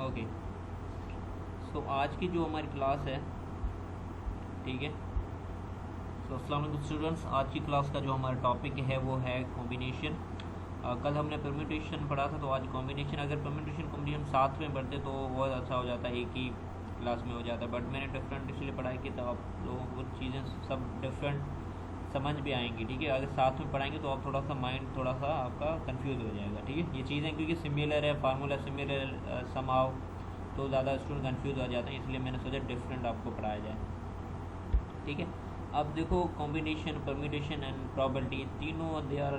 Okay, सो आज की जो हमारी क्लास है, ठीक है, सो अस्सलाम वालेकुम स्टूडेंट्स। आज की क्लास का जो हमारा टॉपिक है वो है कॉम्बिनेशन। कल हमने परम्यूटेशन पढ़ा था, तो आज कॉम्बिनेशन। अगर परम्यूटेशन कॉम्बिनेशन साथ में पढ़ते तो बहुत अच्छा हो जाता है, एक ही क्लास में हो जाता है, बट मैंने डिफरेंट इसलिए पढ़ाई की तो आप लोगों को चीज़ें सब डिफरेंट समझ भी आएंगी, ठीक है। अगर साथ में पढ़ाएंगे तो आप थोड़ा सा माइंड थोड़ा सा आपका कंफ्यूज हो जाएगा, ठीक है। ये चीज़ें क्योंकि सिमिलर है, फार्मूला सिमिलर समाव, तो ज़्यादा स्टूडेंट कंफ्यूज हो जाते हैं, इसलिए मैंने सोचा डिफरेंट आपको पढ़ाया जाए, ठीक है। अब देखो, कॉम्बिनेशन, परम्यूटेशन एंड प्रोबेबिलिटी, तीनों they are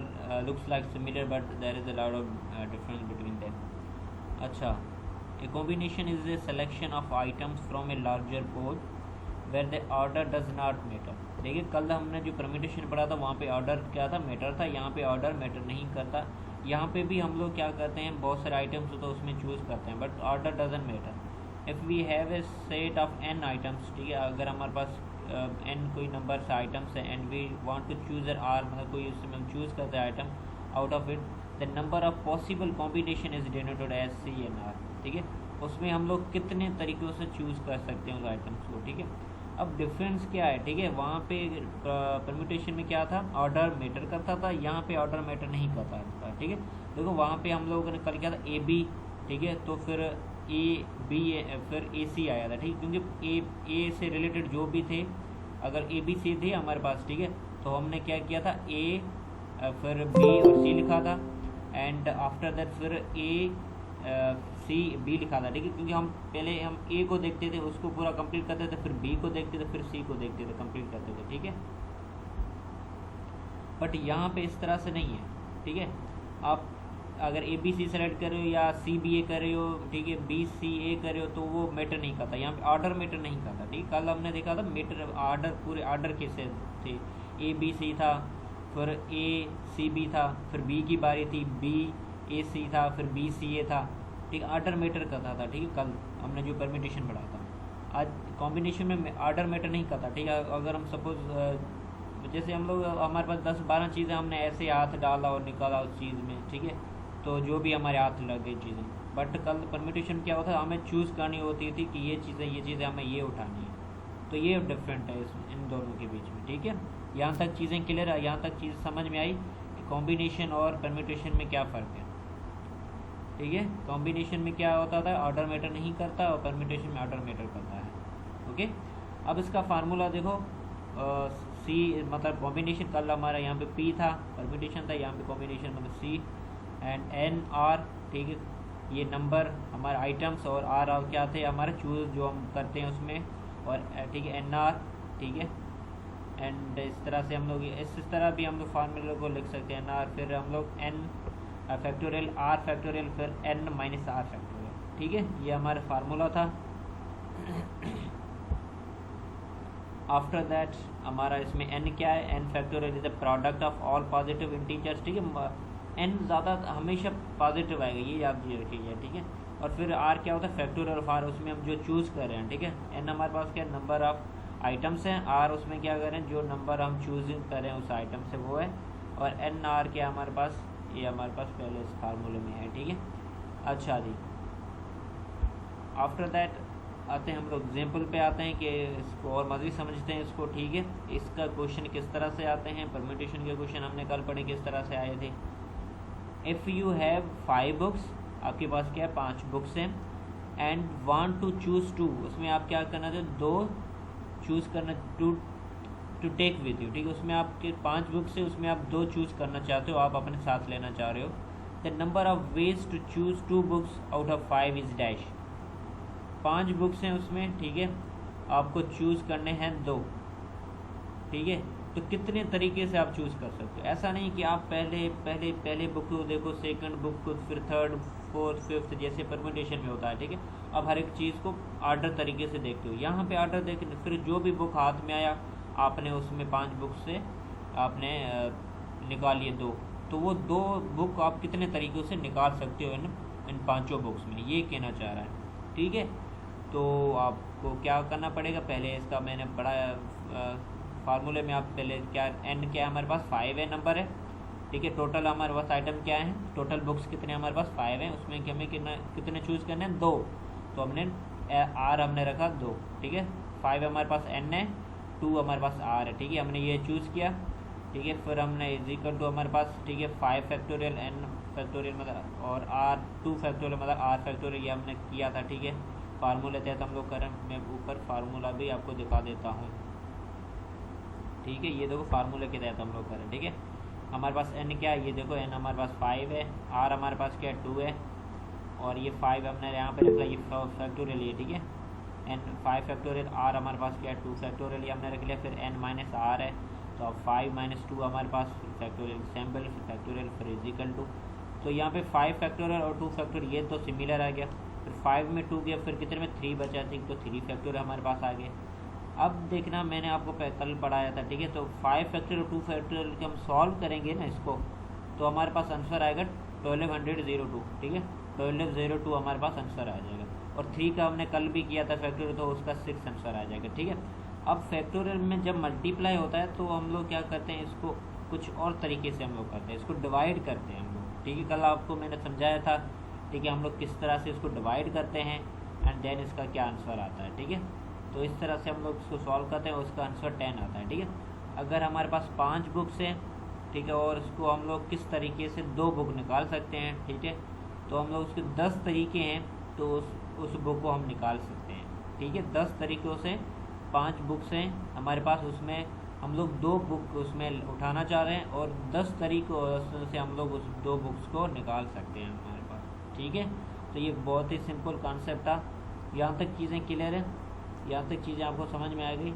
looks like similar but there is a lot of difference between them. अच्छा, a combination is a selection of items from a larger pool where the order does not matter. देखिए, कल हमने जो permutation पढ़ा था वहाँ पे order क्या था, मैटर था। यहाँ पे ऑर्डर मैटर नहीं करता। यहाँ पे भी हम लोग क्या करते हैं, बहुत सारे आइटम्स होता है उसमें चूज़ करते हैं, but order doesn't matter. If we have a set of N items, ठीक है, अगर हमारे पास एन कोई नंबर से आइटम्स है and we want to choose N R, मतलब कोई उसमें हम चूज़ करते हैं item, out of it the number of possible combination is denoted as C N R, ठीक है। उसमें हम लोग कितने तरीक़ों से चूज़ कर सकते हैं उस आइटम्स को, ठीक है। अब डिफरेंस क्या है, ठीक है, वहाँ पे परम्यूटेशन में क्या था, ऑर्डर मैटर करता था, यहाँ पे ऑर्डर मैटर नहीं करता था, ठीक है। देखो, वहाँ पे हम लोगों ने कल क्या था, ए बी, ठीक है, तो फिर ए बी फिर ए सी आया था, ठीक, क्योंकि ए से रिलेटेड जो भी थे, अगर ए बी सी थे हमारे पास, ठीक है, तो हमने क्या किया था, ए फिर बी और सी लिखा था, एंड आफ्टर दैट फिर ए सी बी लिखा था, ठीक है, क्योंकि हम पहले हम ए को देखते थे, उसको पूरा कंप्लीट करते थे, फिर बी को देखते थे, फिर सी को देखते थे, कंप्लीट करते थे, ठीक है। बट यहाँ पे इस तरह से नहीं है, ठीक है। आप अगर ए बी सी सेलेक्ट कर रहे हो या सी बी ए कर रहे हो, ठीक है, बी सी ए कर रहे हो, तो वो मैटर नहीं करता। यहाँ पे ऑर्डर मैटर नहीं करता, ठीक। कल हमने देखा था मैटर ऑर्डर, पूरे ऑर्डर कैसे थे, ए बी सी था, फिर ए सी बी था, फिर बी की बारी थी, बी ए सी था, फिर बी सी ए था, ठीक। ऑर्डर मैटर करता था, ठीक है, कल हमने जो परम्यूटेशन पढ़ा था। आज कॉम्बिनेशन में ऑर्डर मैटर नहीं करता, ठीक है। अगर हम सपोज जैसे हम लोग, हमारे पास 10-12 चीज़ें, हमने ऐसे हाथ डाला और निकाला उस चीज़ में, ठीक है, तो जो भी हमारे हाथ लग गई चीज़ें, बट कल परम्यूटेशन क्या होता है, हमें चूज़ करनी होती थी कि ये चीज़ें हमें ये उठानी है, तो ये डिफरेंट है इन दोनों के बीच में, ठीक है। यहाँ तक चीज़ें क्लियर है, यहाँ तक चीज़ समझ में आई कि कॉम्बिनेशन और परम्यूटेशन में क्या फ़र्क है, ठीक है। कॉम्बिनेशन में क्या होता था, ऑर्डर मैटर नहीं करता, और परम्यूटेशन में ऑर्डर मैटर करता है, ओके। अब इसका फार्मूला देखो, सी मतलब कॉम्बिनेशन, कल हमारा यहाँ पे पी था, परम्यूटेशन था, यहाँ पे कॉम्बिनेशन मतलब सी एंड एन आर, ठीक है, ये नंबर हमारे आइटम्स, और आर क्या थे हमारे चूज़ जो हम करते हैं उसमें, और ठीक है एन आर, ठीक है। एंड इस तरह से हम लोग इस तरह भी हम लोग फार्मूले को लिख सकते हैं, एन आर, फिर हम लोग एन फैक्टोरियल, आर फैक्टोरियल, फिर एन माइनस आर फैक्टोरियल, ठीक है। ये हमारा फार्मूला था। आफ्टर दैट हमारा इसमें एन क्या है, N factorial is the product of all positive integers, ठीक है। एन ज़्यादा हमेशा पॉजिटिव आएगा, ये याद रखिए, ठीक है। और फिर आर क्या होता है, फैक्टोरियल ऑफ आर, उसमें हम जो चूज़ कर रहे हैं, ठीक है। एन हमारे पास क्या नंबर ऑफ आइटम्स हैं, आर उसमें क्या कर रहे हैं, जो नंबर हम चूजिंग कर रहे हैं उस आइटम से वो है, और एन आर क्या हमारे पास, ये हमारे पास पहले इस फार्मूले में है, ठीक है। अच्छा जी, आफ्टर दैट आते हैं हम लोग एग्जाम्पल पे आते हैं कि इसको और मज़ीद समझते हैं इसको, ठीक है। इसका क्वेश्चन किस तरह से आते हैं, परम्यूटेशन के क्वेश्चन हमने कल पढ़े किस तरह से आए थे। इफ़ यू हैव 5 बुक्स, आपके पास क्या है 5 बुक्स हैं, एंड वांट टू चूज़ 2, उसमें आप क्या करना चाहते हो, 2 चूज़ करना, टू टेक विद यू, ठीक है। उसमें आपके 5 बुक्स है, उसमें आप 2 चूज़ करना चाहते हो, आप अपने साथ लेना चाह रहे हो। The number of ways to choose 2 books out of 5 is dash. 5 books हैं उसमें, ठीक है, आपको चूज़ करने हैं 2, ठीक है। तो कितने तरीके से आप चूज़ कर सकते हो, ऐसा नहीं कि आप पहले बुक को देखो, सेकंड बुक को, फिर थर्ड, फोर्थ, फिफ्थ, जैसे परम्यूटेशन में होता है, ठीक है। अब हर एक चीज़ को ऑर्डर तरीके से देखते हो, यहाँ पे ऑर्डर देख, फिर जो भी बुक हाथ में आया आपने उसमें 5 बुक से आपने निकाल लिए 2, तो वो 2 बुक आप कितने तरीक़ों से निकाल सकते हो इन 5 बुक्स में, ये कहना चाह रहा है, ठीक है। तो आपको क्या करना पड़ेगा, पहले इसका मैंने पढ़ा फार्मूले में, आप पहले क्या, एन क्या हमारे पास 5 है नंबर है, ठीक है। टोटल हमारे पास आइटम क्या है, टोटल बुक्स कितने हमारे पास 5 हैं, उसमें कि हमें कितने चूज़ करने हैं, 2, तो हमने आर हमने रखा 2, ठीक है। 5 हमारे पास एन है, 2 हमारे पास आर है, ठीक है। हमने ये चूज़ किया, ठीक है। फिर हमने इज इक्वल टू हमारे पास, ठीक है, 5 फैक्टोरियल एन फैक्टोरियल मतलब और आर 2 फैक्टोरियल मतलब आर फैक्टोरियल, ये हमने किया था, ठीक है। फार्मूले तहत हम लोग करें, मैं ऊपर फार्मूला भी आपको दिखा देता हूँ, ठीक है। ये देखो फार्मूले के तहत हम लोग करें, ठीक है। हमारे पास एन क्या है, ये देखो एन हमारे पास 5 है, आर हमारे पास क्या है 2 है, और ये 5 हमने यहाँ पे रख लिया, ये फैक्टोरियल ये, ठीक है। एन 5 फैक्टोरियल, आर हमारे पास क्या है 2 फैक्टोरियल, ये हमने रख लिया। फिर एन माइनस आर है, तो अब 5 माइनस 2 हमारे पास फैक्टोरियल सैम्पल फैक्टोरियल फिर इज इक्वल टू, तो यहाँ पे 5 फैक्टोरियल और 2 फैक्टोरियल ये तो सिमिलर आ गया। फिर 5 में 2 गया, फिर कितने में 3 बचा, ठीक, तो 3 फैक्टोरियल हमारे पास आ गए। अब देखना मैंने आपको कल पढ़ाया था, ठीक है। तो 5 फैक्टोरियल और 2 फैक्टोरियल के हम सॉल्व करेंगे ना इसको, तो हमारे पास आंसर आएगा 1202, ठीक है। 1202 हमारे पास आंसर आ जाएगा। और 3 का हमने कल भी किया था फैक्टोरियल, तो उसका 6 आंसर आ जाएगा, ठीक है। अब फैक्टोरियल में जब मल्टीप्लाई होता है तो हम लोग क्या करते हैं, इसको कुछ और तरीके से हम लोग करते हैं, इसको डिवाइड करते हैं हम लोग, ठीक है। कल आपको मैंने समझाया था, ठीक है, हम लोग किस तरह से इसको डिवाइड करते हैं एंड देन इसका क्या आंसर आता है, ठीक है। तो इस तरह से हम लोग इसको सॉल्व करते हैं और उसका आंसर 10 आता है, ठीक है। अगर हमारे पास 5 बुक्स हैं, ठीक है, और इसको हम लोग किस तरीके से 2 बुक निकाल सकते हैं, ठीक है। तो हम लोग उसके 10 तरीके हैं, तो उस बुक को हम निकाल सकते हैं, ठीक है। 10 तरीक़ों से 5 बुक्स हैं हमारे पास, उसमें हम लोग 2 बुक उसमें उठाना चाह रहे हैं, और 10 तरीक़ों से हम लोग उस 2 बुक्स को निकाल सकते हैं हमारे पास, ठीक है। तो ये बहुत ही सिंपल कॉन्सेप्ट था। यहाँ तक चीज़ें क्लियर है, यहाँ तक चीज़ें आपको समझ में आ गई,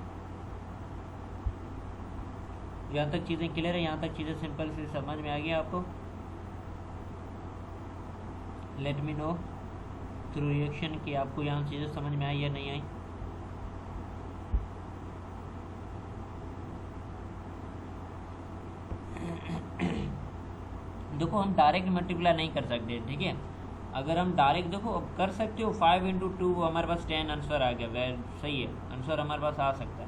यहाँ तक चीज़ें क्लियर है, यहाँ तक चीज़ें सिंपल से समझ में आ गई आपको। Late me know through reaction कि आपको यहाँ चीज़ें समझ में आई या नहीं आई। देखो हम डायरेक्ट मल्टीप्लाई नहीं कर सकते, ठीक है। अगर हम डायरेक्ट देखो अब कर सकते हो, 5 × 2 हमारे पास 10 आंसर आ गया, वह सही है, आंसर हमारे पास आ सकता है।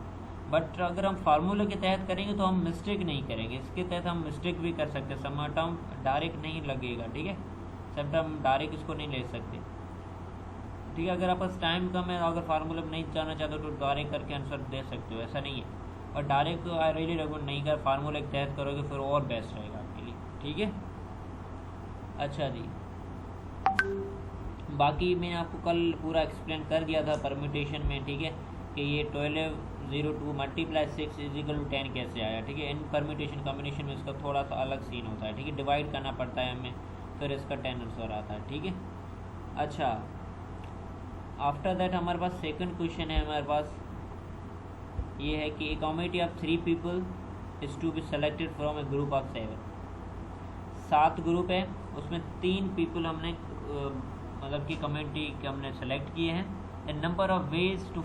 बट अगर हम फार्मूले के तहत करेंगे तो हम मिस्टेक नहीं करेंगे, इसके तहत हम मिस्टेक भी कर सकते हैं। सम टर्म डायरेक्ट नहीं लगेगा, ठीक है, सब टर्म डायरेक्ट इसको नहीं ले सकते, ठीक है। अगर आपके पास टाइम कम है, अगर फार्मूले में नहीं जाना चाहते हो तो डायरेक्ट करके आंसर दे सकते हो, ऐसा नहीं है। और डायरेक्ट तो आई रियली रेकमेंड नहीं कर, फार्मूले के तहत करोगे फिर और बेस्ट रहेगा आपके लिए, ठीक है। अच्छा जी, बाकी मैंने आपको कल पूरा एक्सप्लेन कर दिया था परम्यूटेशन में, ठीक है, कि ये 1202 मल्टीप्लाई 6 इज इक्वल टू 10 कैसे आया, ठीक है। इन परम्यूटेशन कॉम्बिनेशन में इसका थोड़ा सा अलग सीन होता है, ठीक है, डिवाइड करना पड़ता है हमें, फिर इसका 10 आंसर आता है, ठीक है। अच्छा, आफ्टर दैट हमारे पास सेकंड क्वेश्चन है, हमारे पास ये है कि a committee of 3 people is to be selected from a group of 7। 7 group है, उसमें 3 पीपल हमने मतलब कि कमेटी के हमने सेलेक्ट किए हैं। The number of ways to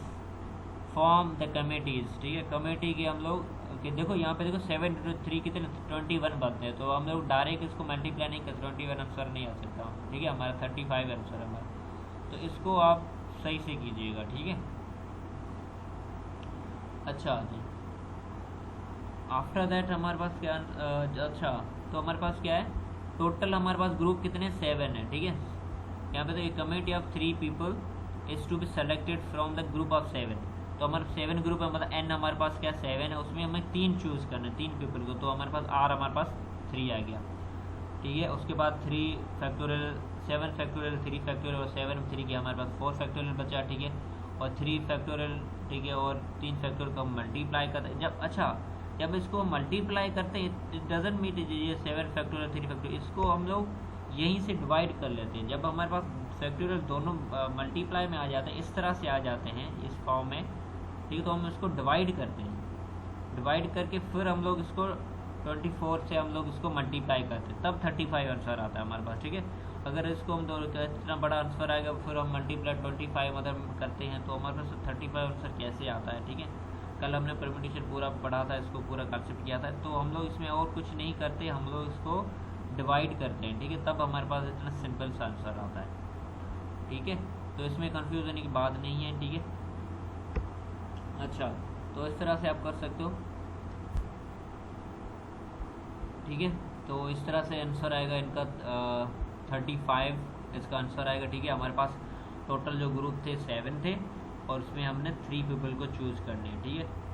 form the committees, ठीक है। कमेटी के हम लोग कि देखो यहाँ पे देखो 7 × 3 कितने 21 बनते हैं, तो हम लोग डायरेक्ट इसको मल्टीप्लाई नहीं कर, 21 आंसर नहीं आ सकता, ठीक है। हमारा 35 आंसर है हमारा, तो इसको आप सही से कीजिएगा, ठीक है। अच्छा जी, आफ्टर दैट हमारे पास क्या अच्छा, तो हमारे पास क्या है, टोटल हमारे पास ग्रुप कितने 7 है, ठीक है। यहाँ पे तो एक committee of 3 people is to be selected from the group of 7, तो हमारे 7 ग्रुप है, मतलब n हमारे पास क्या 7 है, उसमें हमें 3 चूज़ करना है, 3 पीपल को, तो हमारे पास r हमारे पास 3 आ गया, ठीक है। उसके बाद 3 फैक्टोरियल 7 फैक्टोरियल 3 फैक्टोरियल और 7 3 के हमारे पास 4 फैक्टोरियल बचा, ठीक है। और 3 फैक्टोरियल, ठीक है, और 3 फैक्टोरियल को हम मल्टीप्लाई करते हैं जब, अच्छा जब इसको मल्टीप्लाई करते हैं इट डजंट मीन ये 7 फैक्टोरियल 3 फैक्टोरियल, इसको हम लोग यहीं से डिवाइड कर लेते हैं। जब हमारे पास फैक्टोरियल दोनों मल्टीप्लाई में आ जाते हैं, इस तरह से आ जाते हैं इस फॉर्म में, ठीक है, तो हम इसको डिवाइड करते हैं, डिवाइड करके फिर हम लोग इसको 24 से हम लोग इसको मल्टीप्लाई करते हैं, तब 35 आंसर आता है हमारे पास, ठीक है। अगर इसको हम इतना बड़ा आंसर आएगा फिर हम मल्टीप्लाई 25 मतलब करते हैं, तो हमारे पास 35 आंसर कैसे आता है, ठीक है। कल हमने परम्यूटेशन पूरा पढ़ा था, इसको पूरा कंसेप्ट किया था, तो हम लोग इसमें और कुछ नहीं करते, हम लोग इसको डिवाइड करते हैं, ठीक है, तब हमारे पास इतना सिंपल सा आंसर आता है, ठीक है। तो इसमें कंफ्यूज होने की बात नहीं है, ठीक है। अच्छा, तो इस तरह से आप कर सकते हो, ठीक है। तो इस तरह से आंसर आएगा इनका 35 इसका आंसर आएगा, ठीक है। हमारे पास टोटल जो ग्रुप थे 7 थे और उसमें हमने 3 पीपल को चूज़ करने हैं, ठीक है।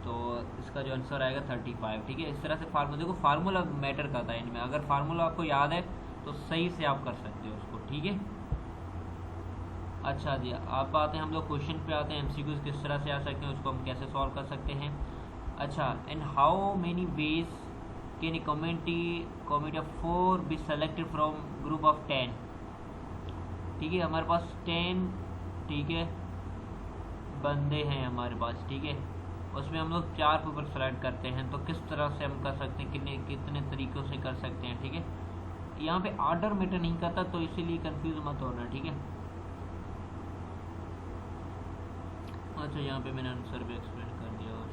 तो इसका जो आंसर आएगा 35, ठीक है। इस तरह से फार्मूला, देखो फार्मूला मैटर करता है इनमें, अगर फार्मूला आपको याद है तो सही से आप कर सकते हो उसको, ठीक है। अच्छा जी, आप आते हैं हम लोग क्वेश्चन पे आते हैं, एमसीक्यूज किस तरह से आ सकते हैं, उसको हम कैसे सॉल्व कर सकते हैं। अच्छा, in how many ways can a committee of 4 B selected from group of 10, ठीक है। हमारे पास 10, ठीक है, बंदे हैं हमारे पास, ठीक है। उसमें हम लोग 4 पेपर सेलेक्ट करते हैं, तो किस तरह से हम कर सकते हैं, कितने तरीक़ों से कर सकते हैं, ठीक है। यहाँ पे ऑर्डर मैटर नहीं करता, तो इसीलिए कंफ्यूज मत होना, ठीक है। अच्छा, यहाँ पे मैंने आंसर भी एक्सप्लेन कर दिया और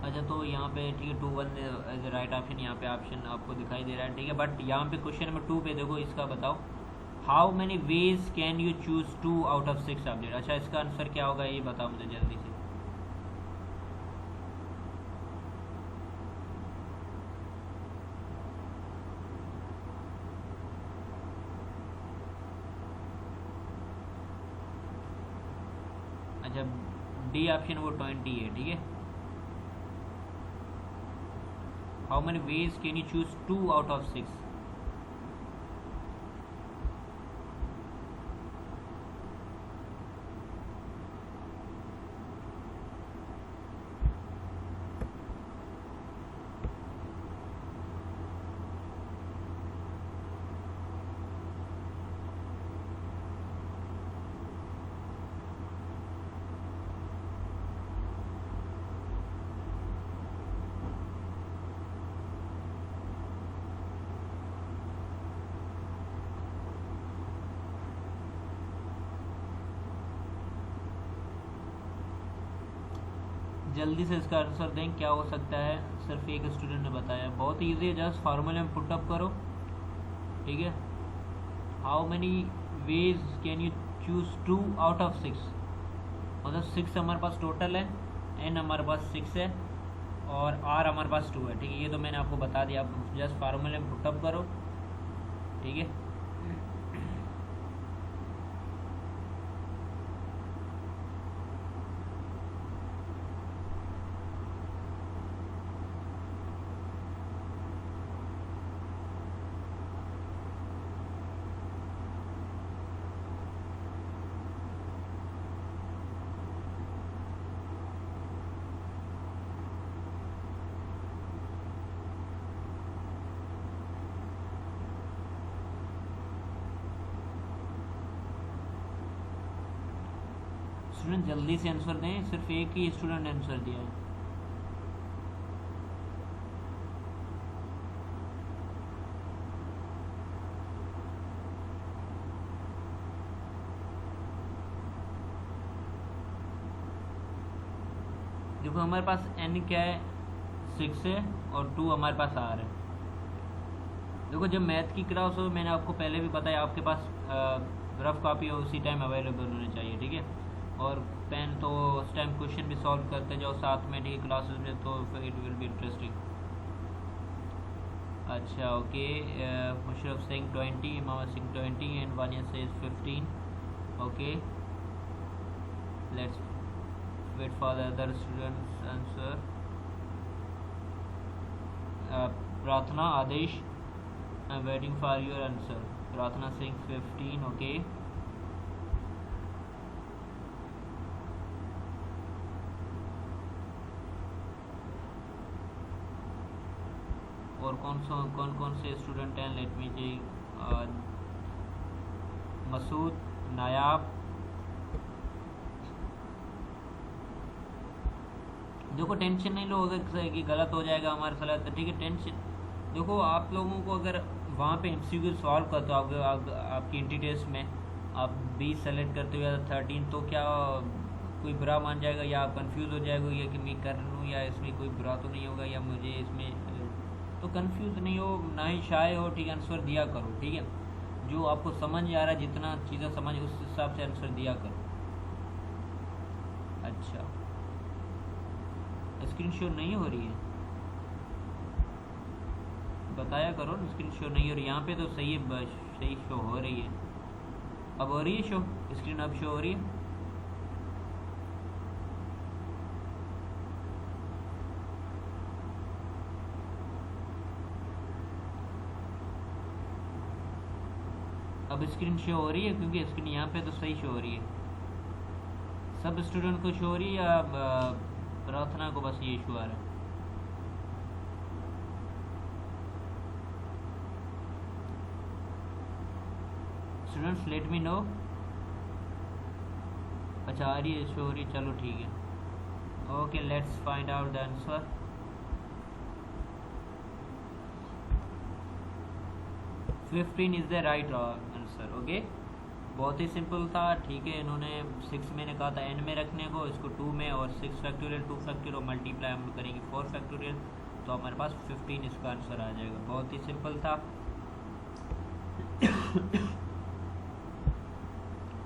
अच्छा, तो यहाँ पे ठीक है 2-1 एज ए राइट ऑप्शन, यहाँ पे ऑप्शन आपको दिखाई दे रहा है, ठीक है। बट यहाँ पे क्वेश्चन नंबर 2 पे देखो, इसका बताओ how many ways can you choose 2 out of 6 subject. अच्छा, इसका आंसर क्या होगा ये बताओ मुझे जल्दी से। अच्छा, डी ऑप्शन वो 20 है, ठीक है। How many ways can you choose 2 out of 6। जल्दी से इसका आंसर दें, क्या हो सकता है। सिर्फ एक स्टूडेंट ने बताया, बहुत ईजी है, जस्ट फार्मूले में पुटअप करो, ठीक है। How many ways can you choose 2 out of 6, मतलब 6 हमारे पास टोटल है, एन हमारे पास 6 है और आर हमारे पास 2 है, ठीक है। ये तो मैंने आपको बता दिया, आप जस्ट फार्मूले में पुटअप करो, ठीक है। स्टूडेंट जल्दी से आंसर दें, सिर्फ एक ही स्टूडेंट ने आंसर दिया है। देखो हमारे पास n क्या है, 6 है और 2 हमारे पास r है। देखो जब मैथ की क्लास हो, मैंने आपको पहले भी बताया, आपके पास रफ कॉपी हो उसी टाइम अवेलेबल होनी चाहिए, ठीक है। और पेन तो उस टाइम क्वेश्चन भी सॉल्व करते जाओ साथ में, ठीक है, क्लासेस में, तो इट विल बी इंटरेस्टिंग। अच्छा, okay, Musharraf Singh 20, Mohammed Singh 20 and Vania says 15, okay. Let's wait for the other students answer. Prathna Adesh, I'm waiting for your answer. Prathna Singh 15, okay. और कौन से स्टूडेंट हैं, लेट मी चेक। मसूद, नायाब, देखो टेंशन नहीं लो अगर कि गलत हो जाएगा हमारे साथ, तो ठीक है, टेंशन देखो आप लोगों को अगर वहाँ पे एमसीक्यू सॉल्व करते हो आपकी इंटी टेस्ट में आप 20 सेलेक्ट करते हो या 13, तो क्या कोई बुरा मान जाएगा या आप कंफ्यूज हो जाएगा या कि मैं कर लूँ या इसमें कोई बुरा तो नहीं होगा या मुझे इसमें, तो कंफ्यूज नहीं हो, ना ही शाय हो, ठीक है। आंसर दिया करो, ठीक है। जो आपको समझ आ रहा है, जितना चीज़ें समझ उस हिसाब से आंसर दिया करो। अच्छा, स्क्रीन शॉट नहीं हो रही है। बताया करो ना, स्क्रीन शो नहीं हो रही यहाँ पे तो सही है, सही शो हो रही है। अब हो रही है शो, स्क्रीन अब शो हो रही है। अब स्क्रीन शो हो रही है, क्योंकि स्क्रीन यहाँ पे तो सही शो हो रही है। सब स्टूडेंट को शो हो रही है या प्रार्थना को बस ये इशू आ रहा है? Students let me no. अच्छा आ रही है, शो हो रही है, चलो ठीक है। Okay let's find out the answer. Fifteen is the right answer. Okay बहुत ही सिंपल था, ठीक है। इन्होंने 6 मैंने कहा था n में रखने को, इसको 2 में, और 6 फैक्टोरियल 2 फैक्टोरियल मल्टीप्लाई हम करेंगे 4 फैक्टोरियल, तो हमारे पास 15 इसका आंसर आ जाएगा। बहुत ही सिंपल था,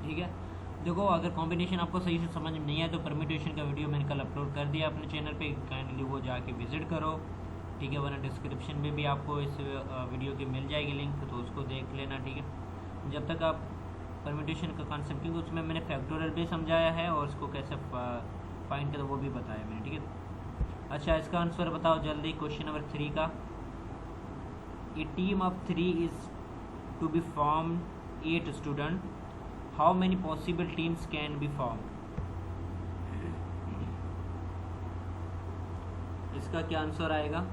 ठीक है। देखो अगर कॉम्बिनेशन आपको सही से समझ में नहीं आए तो परम्यूटेशन का वीडियो मैंने कल अपलोड कर दिया अपने चैनल पे, काइंडली वो जाके विजिट करो, ठीक है। वरना डिस्क्रिप्शन में भी आपको इस वीडियो की मिल जाएगी लिंक, तो उसको देख लेना, ठीक है। जब तक आप परम्यूटेशन का कॉन्सेप्ट, क्योंकि उसमें मैंने फैक्टोरियल भी समझाया है और उसको कैसे फाइंड करो वो भी बताया मैंने, ठीक है। अच्छा इसका आंसर बताओ जल्दी, क्वेश्चन नंबर 3 का। A team of 3 is to be form 8 student, how many possible teams can be form? इसका क्या आंसर आएगा?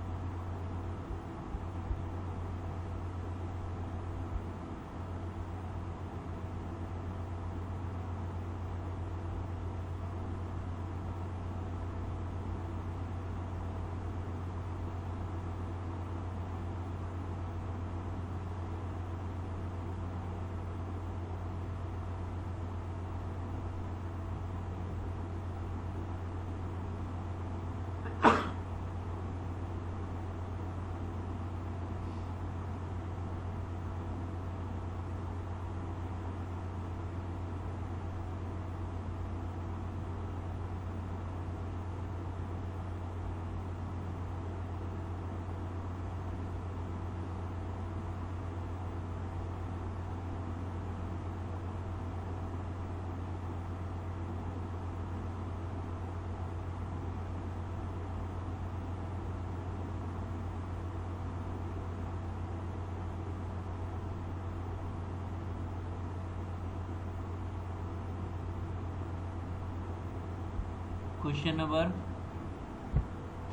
क्वेश्चन नंबर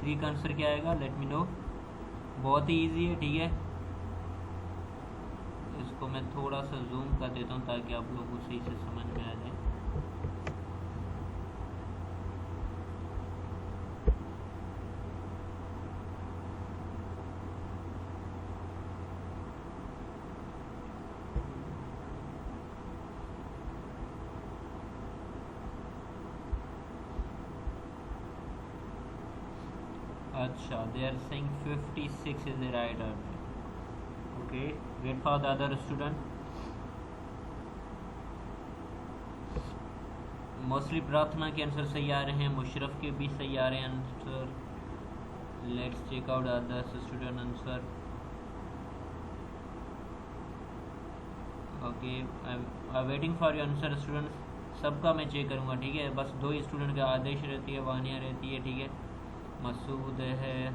3 का आंसर क्या आएगा? Late me no. बहुत ही इजी है, ठीक है। इसको मैं थोड़ा सा जूम कर देता हूँ ताकि आप लोगों को सही से समझ में आ जाए। अच्छा they are saying 56 is the right answer. Okay wait for the other student. Mostly प्रार्थना के आंसर सही आ रहे हैं, मुशरफ के भी सही आ रहे हैं answer. Let's check out other student answer. Okay I waiting for your answer students. सबका मैं चेक करूँगा, ठीक है। बस 2 ही स्टूडेंट का आदेश रहती है, वानिया रहती है, ठीक है। मसूद है,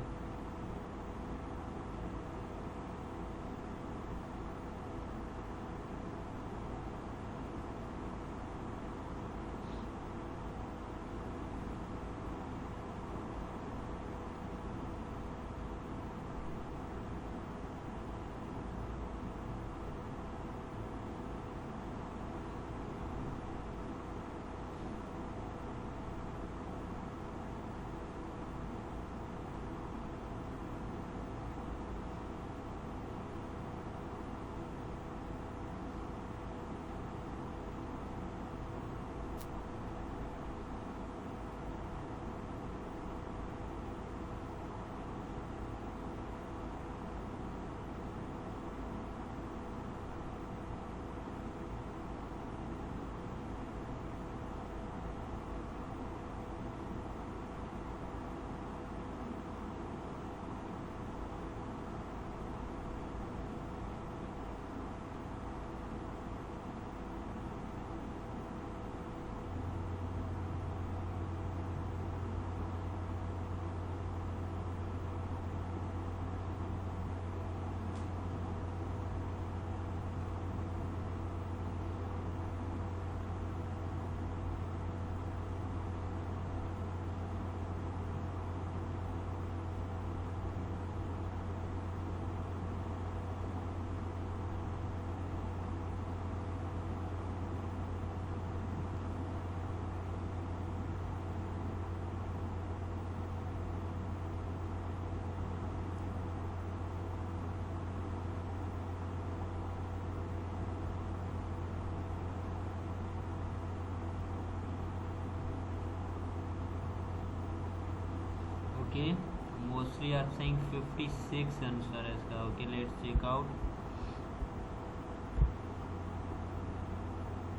एक्चुअली आर सेइंग 56 आंसर है इसका. Okay, let's check out.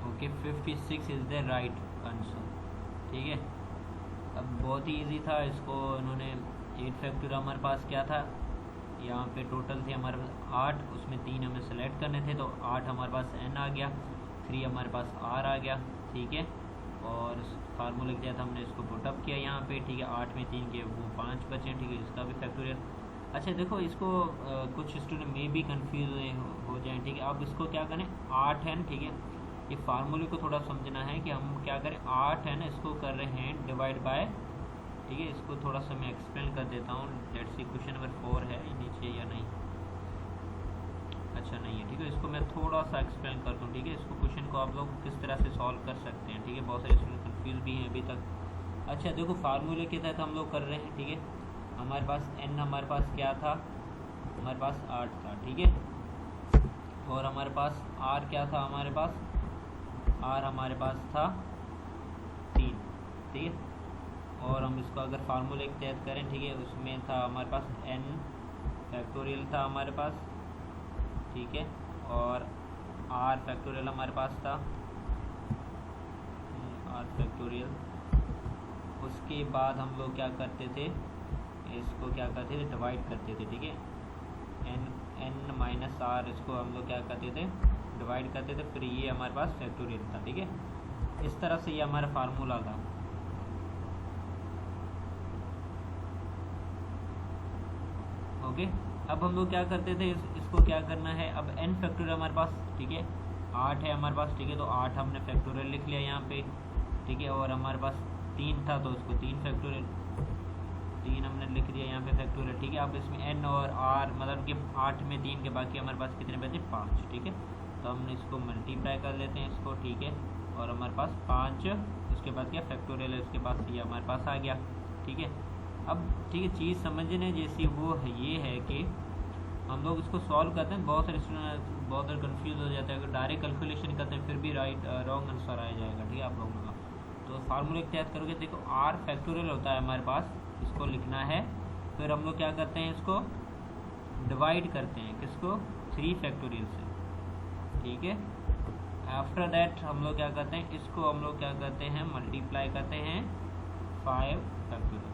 Okay, 56 is the right answer. ठीक है, अब बहुत ही इजी था. इसको इन्होंने 8 फैक्टोरियल हमारे पास क्या था, यहाँ पे टोटल थे हमारे पास 8, उसमें 3 हमें सेलेक्ट करने थे, तो 8 हमारे पास n आ गया, 3 हमारे पास r आ गया. ठीक है, और फार्मूले के तहत हमने इसको पुटअप किया यहाँ पे. ठीक है, 8 में 3 के वो 5 बचे. ठीक है, इसका भी फैक्टोरियल. अच्छा देखो, इसको कुछ स्टूडेंट में भी कन्फ्यूज हो जाए. ठीक है, अब इसको क्या करें, 8 है. ठीक है, ये फार्मूले को थोड़ा समझना है कि हम क्या करें. 8 है ना, इसको कर रहे हैं डिवाइड बाय. ठीक है, इसको थोड़ा सा मैं एक्सप्लेन कर देता हूँ. लेट्स सी क्वेश्चन नंबर 4 है नीचे या नहीं. अच्छा नहीं है. ठीक है, इसको मैं थोड़ा सा एक्सप्लेन करता हूँ. ठीक है, इसको क्वेश्चन को आप लोग किस तरह से सॉल्व कर सकते हैं. ठीक है, बहुत सारे स्टूडेंट कन्फ्यूज भी हैं अभी तक. अच्छा देखो, फार्मूले के तहत हम लोग कर रहे हैं. ठीक है, हमारे पास n हमारे पास क्या था, हमारे पास 8 था. ठीक है, और हमारे पास r क्या था, हमारे पास r हमारे पास था 3. ठीक है, और हम इसको अगर फार्मूले के तहत करें. ठीक है, उसमें था हमारे पास n फैक्टोरियल था हमारे पास. ठीक है, और r फैक्टोरियल हमारे पास था, r फैक्टोरियल. उसके बाद हम लोग क्या करते थे, इसको क्या करते थे, डिवाइड करते थे. ठीक है, n माइनस r, इसको हम लोग क्या करते थे, डिवाइड करते थे. फिर ये हमारे पास फैक्टोरियल था. ठीक है, इस तरह से ये हमारा फार्मूला था. ओके, अब हम लोग क्या करते थे, इसको क्या करना है, अब n फैक्टोरियल हमारे पास. ठीक है, 8 है हमारे पास. ठीक है, तो 8 हमने फैक्टोरियल लिख लिया यहाँ पे. ठीक है, और हमारे पास 3 था, तो उसको 3 फैक्टोरियल 3 हमने लिख दिया यहाँ पे फैक्टोरियल. ठीक है, अब इसमें n और r मतलब कि 8 में 3 के बाकी हमारे पास कितने बचे, 5. ठीक है, तो हमने इसको मल्टीप्लाई कर लेते हैं इसको. ठीक है, और हमारे पास 5, उसके बाद क्या फैक्टोरियल है, उसके पास ये हमारे पास आ गया. ठीक है, अब ठीक है, चीज़ समझने जैसी वो है, ये है कि हम लोग इसको सॉल्व करते हैं. बहुत सारे स्टूडेंट बहुत सारे कन्फ्यूज हो जाता है. अगर डायरेक्ट कैलकुलेशन करते हैं फिर भी रॉन्ग आंसर आ जाएगा. ठीक है, आप लोगों का तो फार्मूले के तहत करोगे. देखो, r फैक्टोरियल होता है हमारे पास, इसको लिखना है. फिर हम लोग क्या करते हैं, इसको डिवाइड करते हैं, किसको, 3 फैक्टोरियल से. ठीक है, आफ्टर दैट हम लोग क्या करते हैं, इसको हम लोग क्या करते हैं, मल्टीप्लाई करते हैं 5 फैक्टोरियल.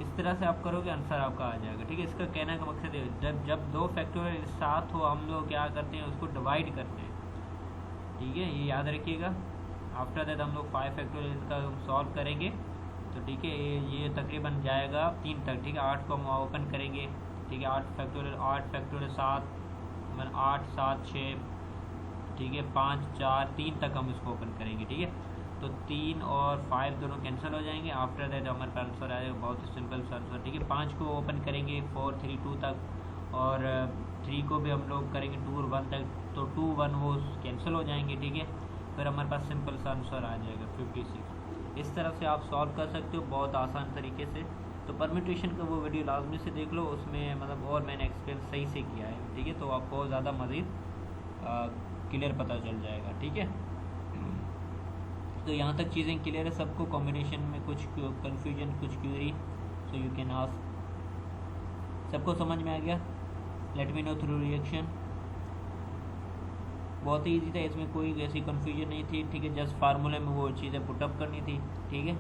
इस तरह से आप करोगे, आंसर आपका आ जाएगा. ठीक है, इसका कहने का मकसद है जब 2 फैक्टोरियल साथ हो, हम लोग क्या करते हैं, उसको डिवाइड करते हैं. ठीक है, ये याद रखिएगा. आफ्टर दैट हम लोग 5 फैक्टोरियल का सॉल्व करेंगे. तो ठीक है, ये तकरीबन जाएगा 3 तक. ठीक है, 8 को हम ओपन करेंगे. ठीक है, 8 फैक्टोरियल 7 मतलब 8 7 6. ठीक है, 5 4 3 तक हम इसको ओपन करेंगे. ठीक है, तो 3 और 5 दोनों कैंसिल हो जाएंगे. आफ्टर दैट हमारे पास आंसर आएगा, बहुत ही सिंपल सा आंसर. ठीक है, 5 को ओपन करेंगे 4 3 2 तक, और 3 को भी हम लोग करेंगे 2 और 1 तक, तो 2 1 वो कैंसिल हो जाएंगे. ठीक है, फिर हमारे पास सिंपल सा आंसर आ जाएगा 56. इस तरह से आप सॉल्व कर सकते हो बहुत आसान तरीके से. तो परम्यूटेशन का वो वीडियो लाजमी से देख लो, उसमें मतलब और मैंने एक्सप्लेन सही से किया है. ठीक है, तो आपको ज़्यादा मज़ीद क्लियर पता चल जाएगा. ठीक है, तो यहाँ तक चीज़ें क्लियर है सबको. कॉम्बिनेशन में कुछ कन्फ्यूजन, कुछ query, so you can ask. सबको समझ में आ गया? Let me know through reaction. बहुत ही ईजी था, इसमें कोई ऐसी कन्फ्यूजन नहीं थी. ठीक है, जस्ट फार्मूले में वो चीज़ें पुटअप करनी थी. ठीक है.